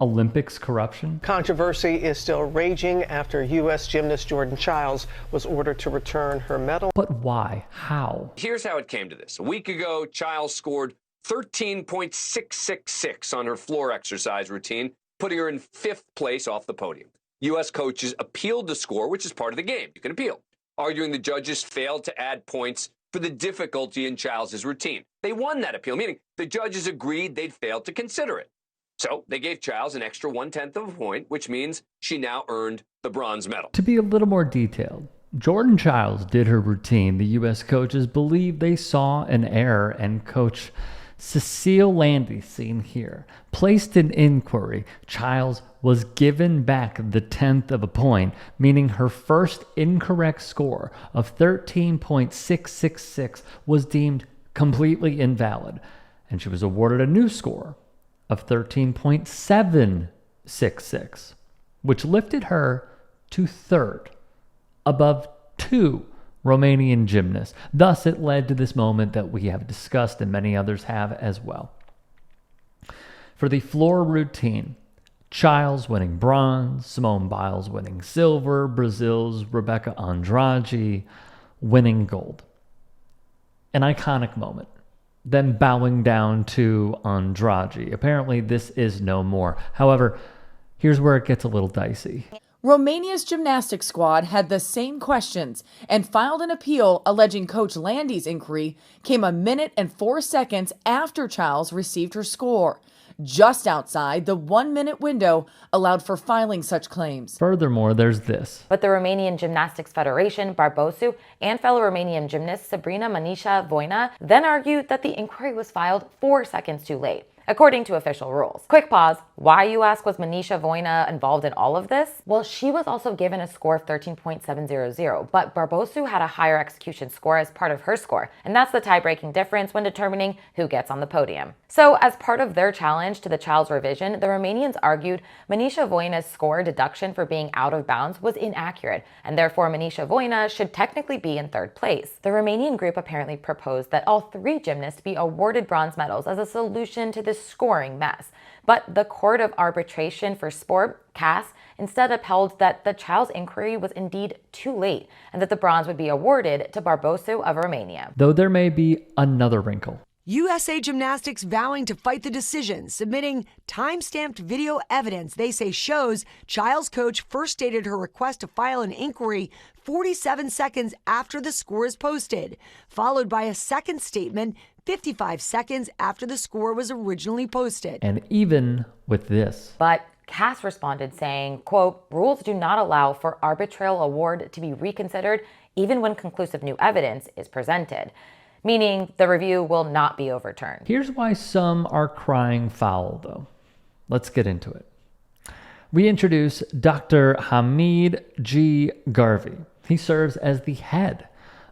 Olympics corruption? Controversy is still raging after U.S. gymnast Jordan Chiles was ordered to return her medal. But why? How? Here's how it came to this. A week ago, Chiles scored 13.666 on her floor exercise routine, putting her in 5th place off the podium. U.S. coaches appealed the score, which is part of the game. You can appeal, arguing the judges failed to add points for the difficulty in Chiles' routine. They won that appeal, meaning the judges agreed they'd failed to consider it. So they gave Chiles an extra 1/10 of a point, which means she now earned the bronze medal. To be a little more detailed, Jordan Chiles did her routine. The U.S. coaches believe they saw an error, and Coach Cecile Landy, seen here, placed an inquiry. Chiles was given back the 1/10 of a point, meaning her first incorrect score of 13.666 was deemed completely invalid, and she was awarded a new score of 13.766, which lifted her to 3rd, above 2 Romanian gymnasts. Thus, it led to this moment that we have discussed and many others have as well. For the floor routine, Chiles winning bronze, Simone Biles winning silver, Brazil's Rebecca Andrade winning gold. An iconic moment. Then bowing down to Andrade. Apparently, this is no more. However, here's where it gets a little dicey. Romania's gymnastics squad had the same questions and filed an appeal alleging Coach Landy's inquiry came a minute and 4 seconds after Chiles received her score, just outside the 1-minute window allowed for filing such claims. Furthermore, there's this. But the Romanian Gymnastics Federation, Barbosu, and fellow Romanian gymnast Sabrina Manisha Voina then argued that the inquiry was filed 4 seconds too late, according to official rules. Quick pause. Why, you ask, was Manisha Voina involved in all of this? Well, she was also given a score of 13.700, but Barbosu had a higher execution score as part of her score, and that's the tie-breaking difference when determining who gets on the podium. So, as part of their challenge to the Chiles revision, the Romanians argued Manisha Voina's score deduction for being out of bounds was inaccurate, and therefore Manisha Voina should technically be in 3rd place. The Romanian group apparently proposed that all 3 gymnasts be awarded bronze medals as a solution to this scoring mess. But the Court of Arbitration for Sport, CAS, instead upheld that the Chiles inquiry was indeed too late and that the bronze would be awarded to Barbosu of Romania. Though there may be another wrinkle. USA Gymnastics vowing to fight the decision, submitting time-stamped video evidence they say shows Chiles' coach first stated her request to file an inquiry 47 seconds after the score is posted, followed by a second statement 55 seconds after the score was originally posted. And even with this. But CAS responded saying, quote, rules do not allow for arbitral award to be reconsidered even when conclusive new evidence is presented, meaning the review will not be overturned. Here's why some are crying foul, though. Let's get into it. We introduce Dr. Hamid G. Garvey. He serves as the head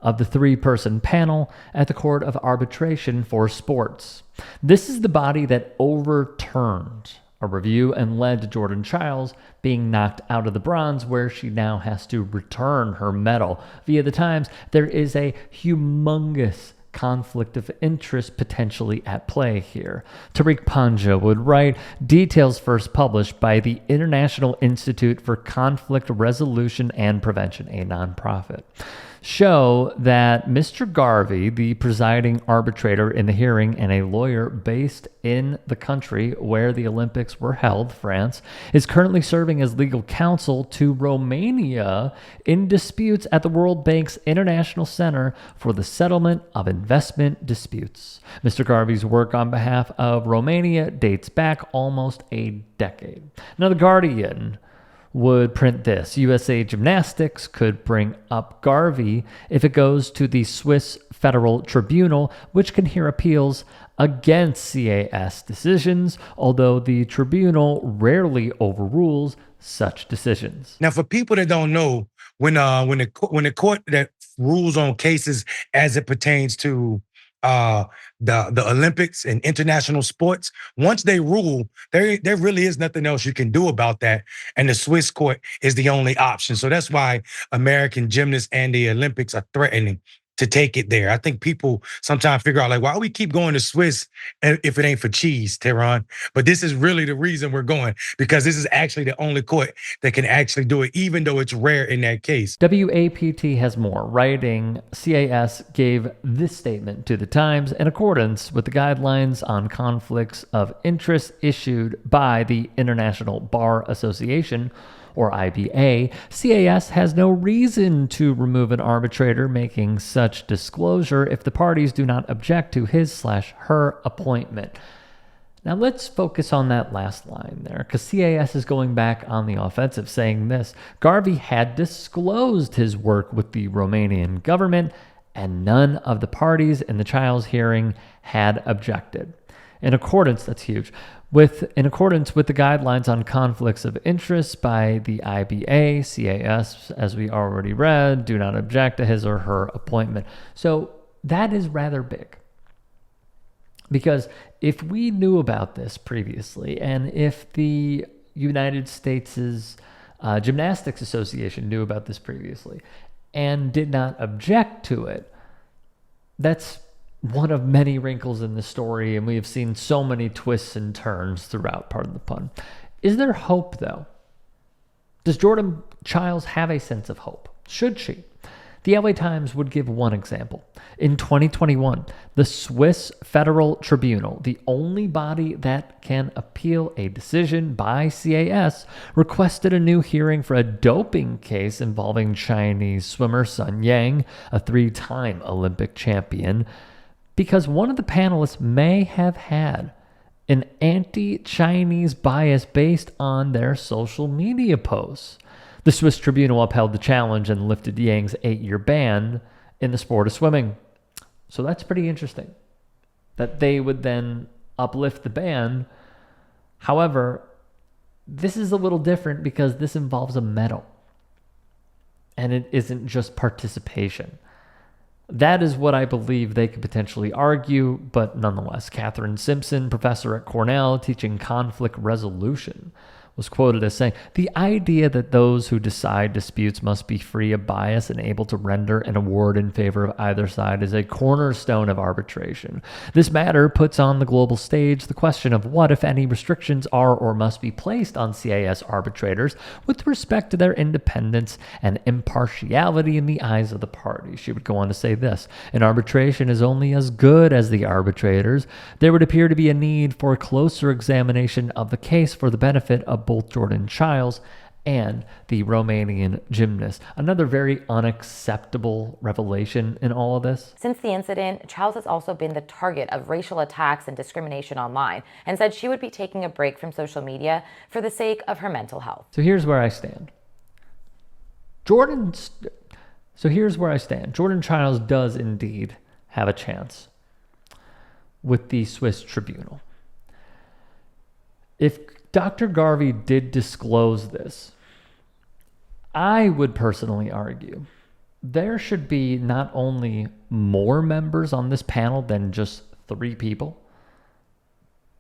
of the 3-person panel at the Court of Arbitration for Sports. This is the body that overturned a review and led to Jordan Chiles being knocked out of the bronze, where she now has to return her medal. Via the Times, there is a humongous conflict of interest potentially at play here. Tariq Panja would write, details first published by the International Institute for Conflict Resolution and Prevention, a nonprofit, show that Mr. Garvey, the presiding arbitrator in the hearing and a lawyer based in the country where the Olympics were held, France, is currently serving as legal counsel to Romania in disputes at the World Bank's International Center for the Settlement of Investment Disputes. Mr. Garvey's work on behalf of Romania dates back almost a decade. Now, The Guardian would print this. USA Gymnastics could bring up Garvey if it goes to the Swiss Federal Tribunal, which can hear appeals against CAS decisions, although the tribunal rarely overrules such decisions. Now, for people that don't know, when the court that rules on cases as it pertains to the Olympics and international sports, once they rule, there really is nothing else you can do about that. And the Swiss court is the only option. So that's why American gymnasts and the Olympics are threatening to take it there. I think people sometimes figure out, like, why we keep going to Swiss if it ain't for cheese, Tehran? But this is really the reason we're going, because this is actually the only court that can actually do it, even though it's rare in that case. WAPT has more. Writing, CAS gave this statement to the Times in accordance with the guidelines on conflicts of interest issued by the International Bar Association, or IBA. CAS has no reason to remove an arbitrator making such disclosure if the parties do not object to his/her appointment. Now let's focus on that last line there, because CAS is going back on the offensive, saying this: Garvey had disclosed his work with the Romanian government, and none of the parties in the Chiles hearing had objected. In accordance, that's huge, in accordance with the guidelines on conflicts of interest by the IBA, CAS, as we already read, do not object to his or her appointment. So that is rather big. Because if we knew about this previously, and if the United States' Gymnastics Association knew about this previously and did not object to it, that's one of many wrinkles in the story, and we have seen so many twists and turns throughout, pardon the pun. Is there hope, though? Does Jordan Chiles have a sense of hope? Should she? The LA Times would give one example. In 2021, the Swiss Federal Tribunal, the only body that can appeal a decision by CAS, requested a new hearing for a doping case involving Chinese swimmer Sun Yang, a 3-time Olympic champion, because one of the panelists may have had an anti-Chinese bias based on their social media posts. The Swiss tribunal upheld the challenge and lifted Yang's 8-year ban in the sport of swimming. So that's pretty interesting, that they would then uplift the ban. However, this is a little different because this involves a medal, and it isn't just participation. That is what I believe they could potentially argue, but nonetheless, Catherine Simpson, professor at Cornell teaching conflict resolution, was quoted as saying, "The idea that those who decide disputes must be free of bias and able to render an award in favor of either side is a cornerstone of arbitration. This matter puts on the global stage the question of what, if any, restrictions are or must be placed on CAS arbitrators with respect to their independence and impartiality in the eyes of the parties." She would go on to say this: "An arbitration is only as good as the arbitrators. There would appear to be a need for a closer examination of the case for the benefit of both Jordan Chiles and the Romanian gymnast." Another very unacceptable revelation in all of this. Since the incident, Chiles has also been the target of racial attacks and discrimination online, and said she would be taking a break from social media for the sake of her mental health. So here's where I stand. Jordan Chiles does indeed have a chance with the Swiss tribunal. If Dr. Garvey did disclose this, I would personally argue there should be not only more members on this panel than just 3 people,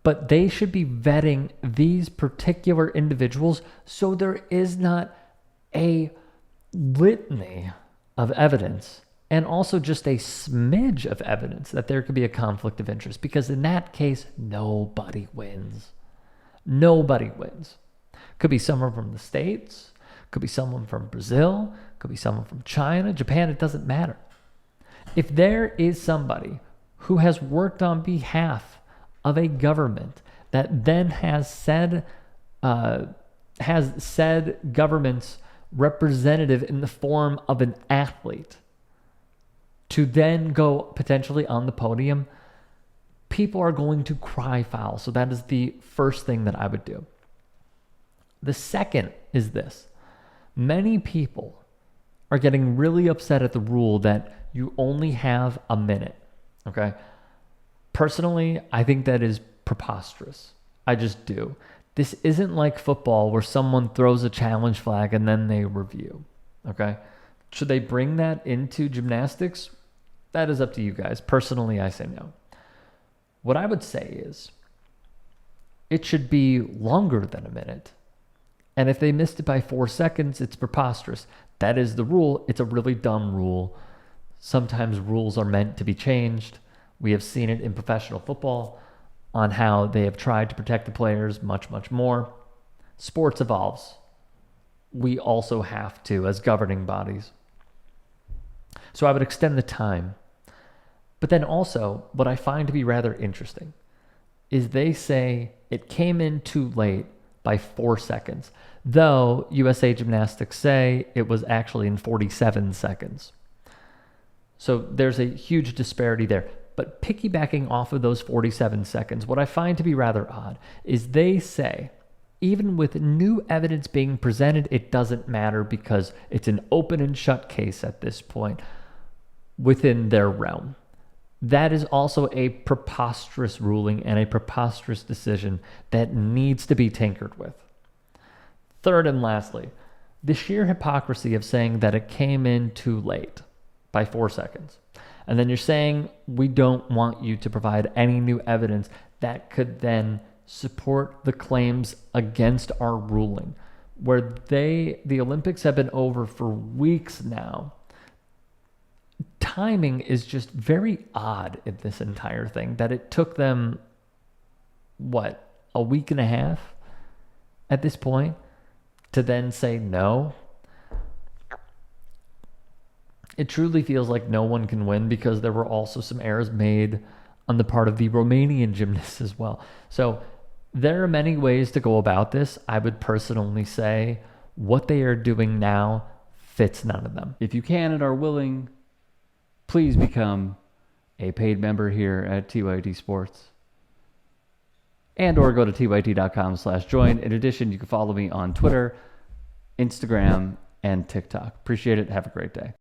but they should be vetting these particular individuals so there is not a litany of evidence and also just a smidge of evidence that there could be a conflict of interest, because in that case, nobody wins. Nobody wins. Could be someone from the States, could be someone from Brazil, could be someone from China, Japan, it doesn't matter. If there is somebody who has worked on behalf of a government that then has said government's representative in the form of an athlete to then go potentially on the podium, people are going to cry foul. So that is the first thing that I would do. The second is this. Many people are getting really upset at the rule that you only have a minute. Okay? Personally, I think that is preposterous. I just do. This isn't like football where someone throws a challenge flag and then they review. Okay? Should they bring that into gymnastics? That is up to you guys. Personally, I say no. What I would say is it should be longer than a minute. And if they missed it by 4 seconds, it's preposterous. That is the rule. It's a really dumb rule. Sometimes rules are meant to be changed. We have seen it in professional football on how they have tried to protect the players much, much more. Sports evolves. We also have to as governing bodies. So I would extend the time. But then also, what I find to be rather interesting is they say it came in too late by 4 seconds, though USA Gymnastics say it was actually in 47 seconds. So there's a huge disparity there. But piggybacking off of those 47 seconds, what I find to be rather odd is they say, even with new evidence being presented, it doesn't matter because it's an open and shut case at this point within their realm. That is also a preposterous ruling and a preposterous decision that needs to be tinkered with. Third and lastly, the sheer hypocrisy of saying that it came in too late by 4 seconds. And then you're saying we don't want you to provide any new evidence that could then support the claims against our ruling, where the Olympics have been over for weeks now. Timing is just very odd in this entire thing, that it took them, a week and a half at this point to then say no. It truly feels like no one can win because there were also some errors made on the part of the Romanian gymnasts as well. So there are many ways to go about this. I would personally say what they are doing now fits none of them. If you can and are willing, please become a paid member here at TYT Sports. And or go to tyt.com/join. In addition, you can follow me on Twitter, Instagram, and TikTok. Appreciate it. Have a great day.